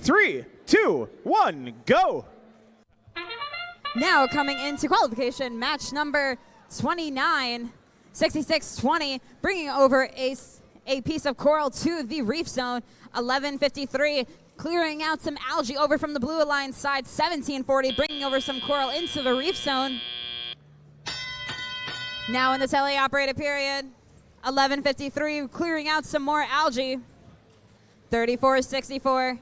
3, 2, 1, go. Now coming into qualification, match number 29, 66-20, bringing over a piece of coral to the reef zone, 11:53, clearing out some algae over from the Blue Alliance side, 17:40, bringing over some coral into the reef zone. Now in the teleoperated period, 11:53, clearing out some more algae, 34-64.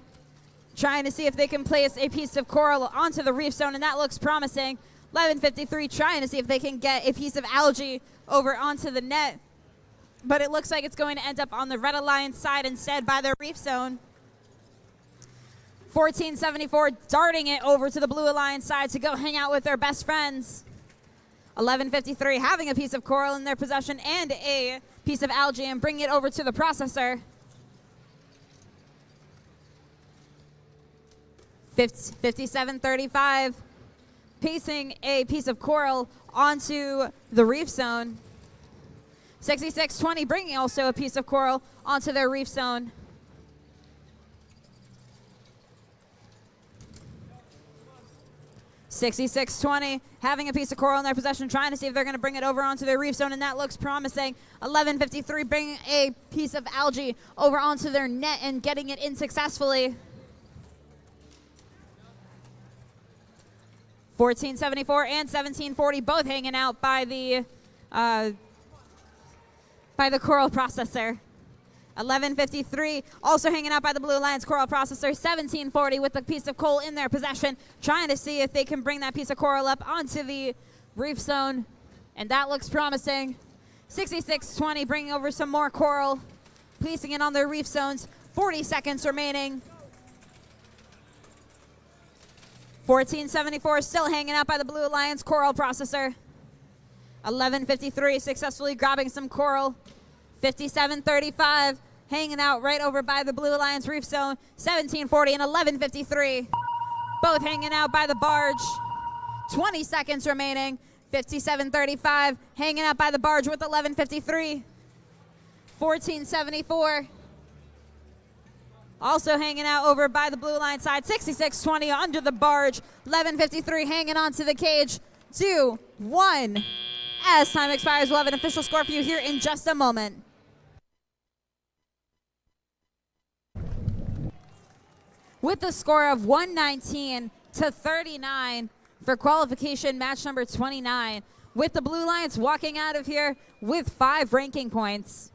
Trying to see if they can place a piece of coral onto the reef zone, and that looks promising. 11:53 trying to see if they can get a piece of algae over onto the net, but it looks like it's going to end up on the Red Alliance side instead by the reef zone. 14:74 darting it over to the Blue Alliance side to go hang out with their best friends. 11:53 having a piece of coral in their possession and a piece of algae and bringing it over to the processor. 57:35, pacing a piece of coral onto the reef zone. 66-20, bringing also a piece of coral onto their reef zone. (66-20) having a piece of coral in their possession, trying to see if they're going to bring it over onto their reef zone, and that looks promising. 11:53, bringing a piece of algae over onto their net and getting it in successfully. 14:74 and 17:40 both hanging out by the coral processor. 11:53 also hanging out by the Blue Alliance coral processor. 17:40 with a piece of coal in their possession, trying to see if they can bring that piece of coral up onto the reef zone, and that looks promising. 66-20 bringing over some more coral, placing it on their reef zones. 40 seconds remaining. 14:74 still hanging out by the Blue Alliance coral processor. 11:53 successfully grabbing some coral. 57:35 hanging out right over by the Blue Alliance reef zone. 17:40 and 11:53 both hanging out by the barge. 20 seconds remaining. 57:35 hanging out by the barge with 11:53. 14:74 also hanging out over by the Blue Line side. 66-20 under the barge. 11:53 hanging on to the cage. 2, 1. As time expires, we'll have an official score for you here in just a moment. With the score of 119-39 for qualification match number 29, with the Blue Lions walking out of here with 5 ranking points.